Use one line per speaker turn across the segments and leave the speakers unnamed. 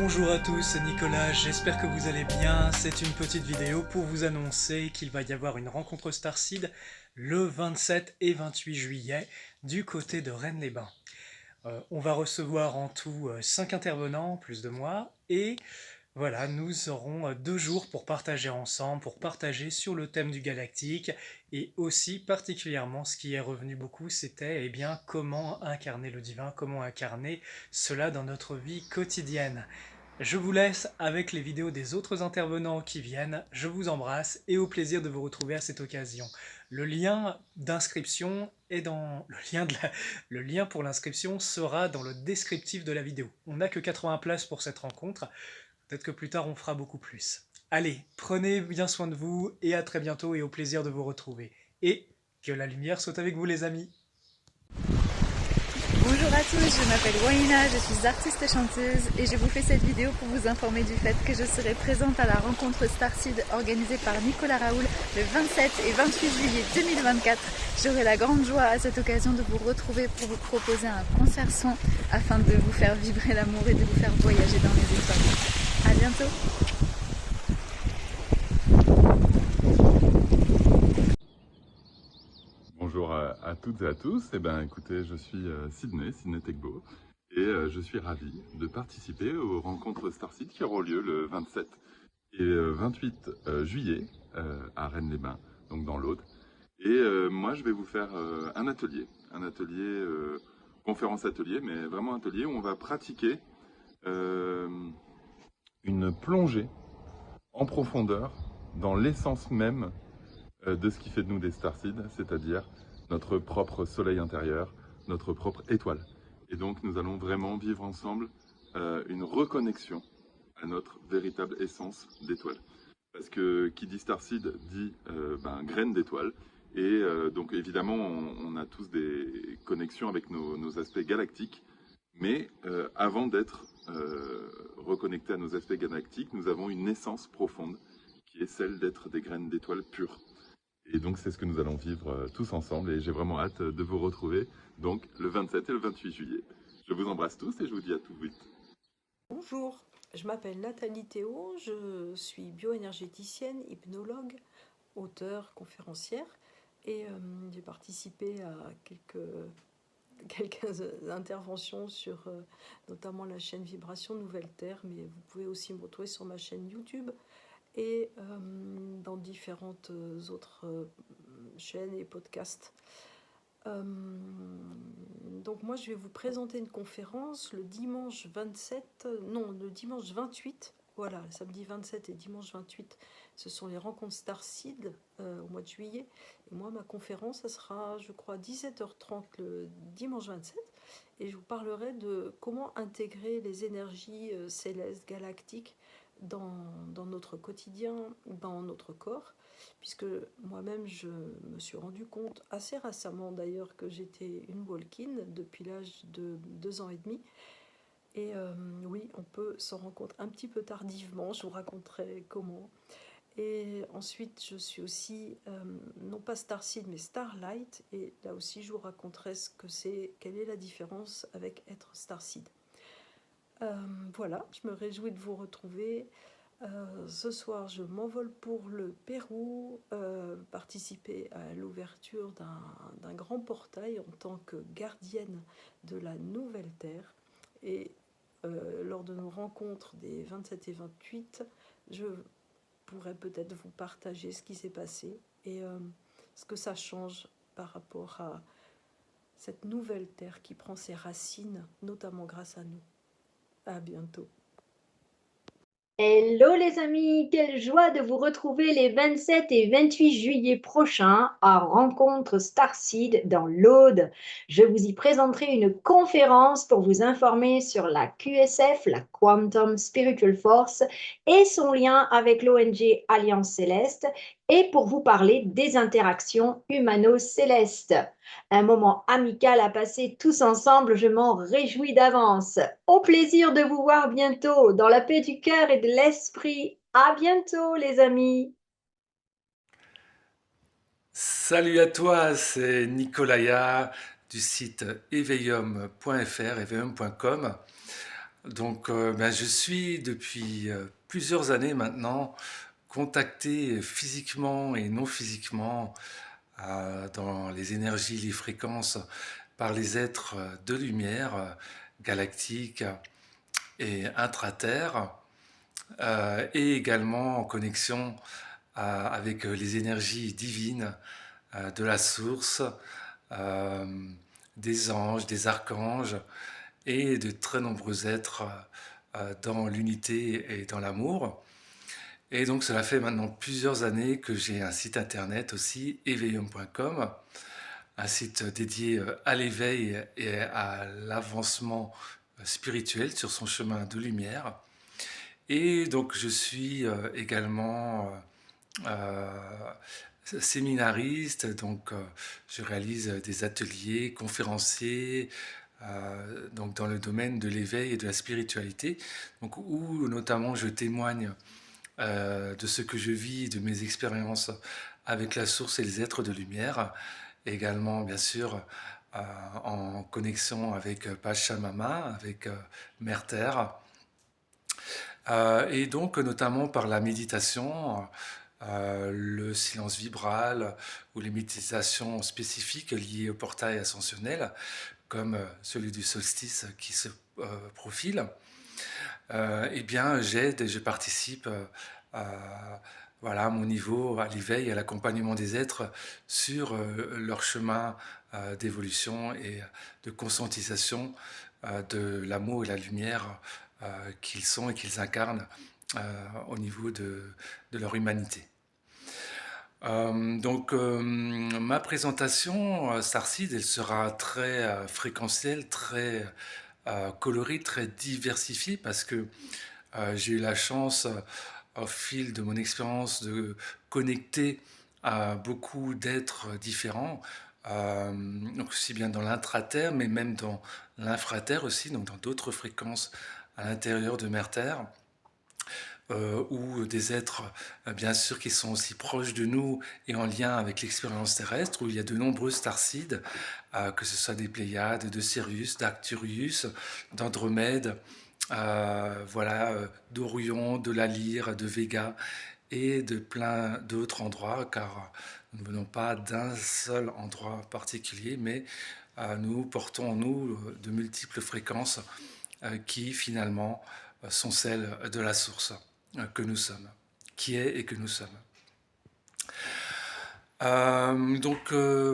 Bonjour à tous, c'est Nicolas, j'espère que vous allez bien. C'est une petite vidéo pour vous annoncer qu'il va y avoir une rencontre Starseed le 27 et 28 juillet du côté de Rennes-les-Bains. On va recevoir en tout 5 intervenants, plus de moi, et voilà, nous aurons 2 jours pour partager ensemble, pour partager sur le thème du galactique, et aussi particulièrement ce qui est revenu beaucoup, c'était comment incarner le divin, comment incarner cela dans notre vie quotidienne. Je vous laisse avec les vidéos des autres intervenants qui viennent, je vous embrasse et au plaisir de vous retrouver à cette occasion. Le lien d'inscription est dans... Le lien pour l'inscription sera dans le descriptif de la vidéo. On n'a que 80 places pour cette rencontre, peut-être que plus tard on fera beaucoup plus. Allez, prenez bien soin de vous et à très bientôt et au plaisir de vous retrouver. Et que la lumière soit avec vous les amis.
Bonjour à tous, je m'appelle Waina, je suis artiste et chanteuse et je vous fais cette vidéo pour vous informer du fait que je serai présente à la rencontre Starseed organisée par Nicolas Raoul le 27 et 28 juillet 2024. J'aurai la grande joie à cette occasion de vous retrouver pour vous proposer un concert son afin de vous faire vibrer l'amour et de vous faire voyager dans les étoiles. À bientôt.
Bonjour à toutes et à tous. Écoutez, je suis Sydney Tegbo, et je suis ravi de participer aux rencontres Starseed qui auront lieu le 27 et 28 juillet à Rennes-les-Bains, donc dans l'Aude. Et moi, je vais vous faire un atelier, conférence atelier, mais vraiment atelier où on va pratiquer une plongée en profondeur dans l'essence même de ce qui fait de nous des Starseed, c'est-à-dire notre propre soleil intérieur, notre propre étoile. Et donc nous allons vraiment vivre ensemble une reconnexion à notre véritable essence d'étoile. Parce que qui dit Starseed dit graine d'étoile. Et donc évidemment on a tous des connexions avec nos aspects galactiques. Mais avant d'être reconnectés à nos aspects galactiques, nous avons une essence profonde qui est celle d'être des graines d'étoiles pures. Et donc c'est ce que nous allons vivre tous ensemble et j'ai vraiment hâte de vous retrouver donc le 27 et le 28 juillet. Je vous embrasse tous et je vous dis à tout vite.
Bonjour, je m'appelle Nathalie Théo, je suis bioénergéticienne, hypnologue, auteure, conférencière et j'ai participé à quelques interventions sur notamment la chaîne Vibration Nouvelle Terre, mais vous pouvez aussi me retrouver sur ma chaîne YouTube et dans différentes autres chaînes et podcasts. Donc moi je vais vous présenter une conférence le dimanche 28, voilà, samedi 27 et dimanche 28, ce sont les rencontres Starseed au mois de juillet. Et moi ma conférence, ça sera je crois 17h30 le dimanche 27, et je vous parlerai de comment intégrer les énergies célestes, galactiques dans notre quotidien, dans notre corps, puisque moi-même je me suis rendu compte assez récemment d'ailleurs que j'étais une Walk-in depuis l'âge de 2 ans et demi. Et oui, on peut s'en rendre compte un petit peu tardivement, je vous raconterai comment. Et ensuite, je suis aussi, non pas Starseed, mais Starlight, et là aussi je vous raconterai ce que c'est, quelle est la différence avec être Starseed. Voilà, je me réjouis de vous retrouver. Ce soir, je m'envole pour le Pérou, participer à l'ouverture d'un grand portail en tant que gardienne de la Nouvelle Terre. Et lors de nos rencontres des 27 et 28, je pourrais peut-être vous partager ce qui s'est passé et ce que ça change par rapport à cette nouvelle Terre qui prend ses racines, notamment grâce à nous. À bientôt.
Hello les amis, quelle joie de vous retrouver les 27 et 28 juillet prochains à Rencontre Starseed dans l'Aude. Je vous y présenterai une conférence pour vous informer sur la QSF, la Quantum Spiritual Force, et son lien avec l'ONG Alliance Céleste, et pour vous parler des interactions humano-célestes. Un moment amical à passer tous ensemble, je m'en réjouis d'avance. Au plaisir de vous voir bientôt dans la paix du cœur et de l'esprit. À bientôt les amis.
Salut à toi, c'est Nicolaya du site éveillum.fr, éveillum.com.
Donc, je suis depuis plusieurs années maintenant contacté physiquement et non physiquement dans les énergies, les fréquences par les êtres de lumière galactiques et intra-terre, et également en connexion avec les énergies divines de la source, euh, des anges, des archanges et de très nombreux êtres dans l'unité et dans l'amour. Et donc cela fait maintenant plusieurs années que j'ai un site internet aussi, éveillum.com, un site dédié à l'éveil et à l'avancement spirituel sur son chemin de lumière. Et donc je suis également séminariste, donc je réalise des ateliers, conférenciers, donc dans le domaine de l'éveil et de la spiritualité, donc où notamment je témoigne de ce que je vis, de mes expériences avec la source et les êtres de lumière, et également bien sûr en connexion avec Pachamama, avec Mère Terre, et donc notamment par la méditation, le silence vibral ou les méditations spécifiques liées au portail ascensionnel, comme celui du solstice qui se profile. Eh bien, j'aide et je participe voilà, à mon niveau, à l'éveil, à l'accompagnement des êtres sur leur chemin d'évolution et de conscientisation de l'amour et la lumière qu'ils sont et qu'ils incarnent au niveau de leur humanité. Ma présentation Starseed, elle sera très fréquentielle, très colorée, très diversifiée, parce que j'ai eu la chance au fil de mon expérience de connecter à beaucoup d'êtres différents, donc aussi bien dans l'intraterre, mais même dans l'infraterre aussi, donc dans d'autres fréquences à l'intérieur de Mère Terre, ou des êtres bien sûr qui sont aussi proches de nous et en lien avec l'expérience terrestre, où il y a de nombreux starseeds, que ce soit des Pléiades, de Sirius, d'Arcturus, d'Andromède, d'Orion, de la Lyre, de Vega et de plein d'autres endroits, car nous ne venons pas d'un seul endroit particulier, mais nous portons en nous de multiples fréquences qui finalement sont celles de la source que nous sommes, qui est et que nous sommes.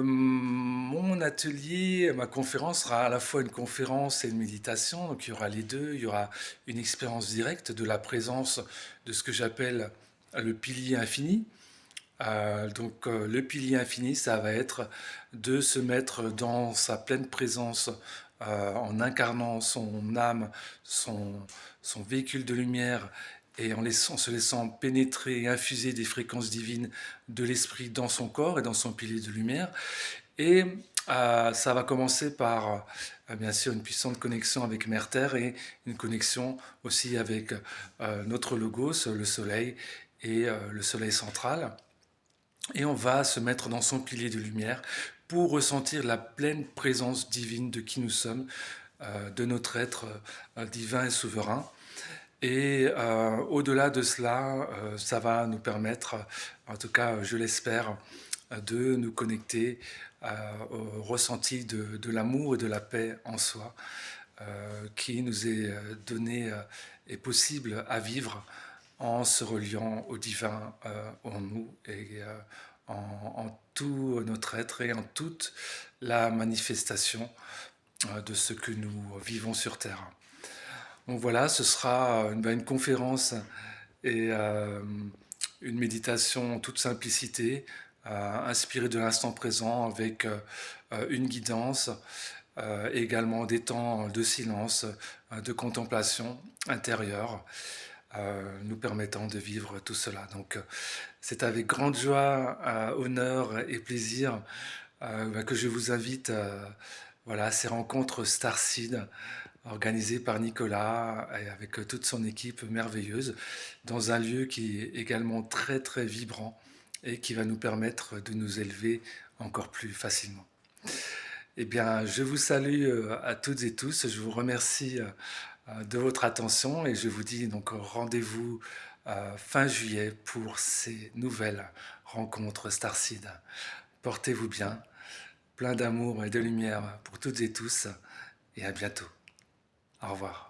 Mon atelier, ma conférence sera à la fois une conférence et une méditation, donc il y aura les deux, il y aura une expérience directe de la présence de ce que j'appelle le pilier infini. Le pilier infini, ça va être de se mettre dans sa pleine présence en incarnant son âme, son véhicule de lumière, et en se laissant pénétrer et infuser des fréquences divines de l'esprit dans son corps et dans son pilier de lumière. Et ça va commencer par, bien sûr, une puissante connexion avec Mère Terre et une connexion aussi avec notre logos, le soleil et le soleil central. Et on va se mettre dans son pilier de lumière pour ressentir la pleine présence divine de qui nous sommes, de notre être divin et souverain. Et au-delà de cela, ça va nous permettre, en tout cas je l'espère, de nous connecter au ressenti de l'amour et de la paix en soi, qui nous est donné et possible à vivre en se reliant au divin en nous et en tout notre être et en toute la manifestation de ce que nous vivons sur Terre. Donc voilà, ce sera une conférence et une méditation en toute simplicité, inspirée de l'instant présent avec une guidance, et également des temps de silence, de contemplation intérieure, nous permettant de vivre tout cela. Donc c'est avec grande joie, honneur et plaisir que je vous invite à ces rencontres Starseed, organisé par Nicolas et avec toute son équipe merveilleuse, dans un lieu qui est également très très vibrant et qui va nous permettre de nous élever encore plus facilement. Eh bien, je vous salue à toutes et tous, je vous remercie de votre attention et je vous dis donc rendez-vous fin juillet pour ces nouvelles rencontres Starseed. Portez-vous bien, plein d'amour et de lumière pour toutes et tous et à bientôt. Au revoir.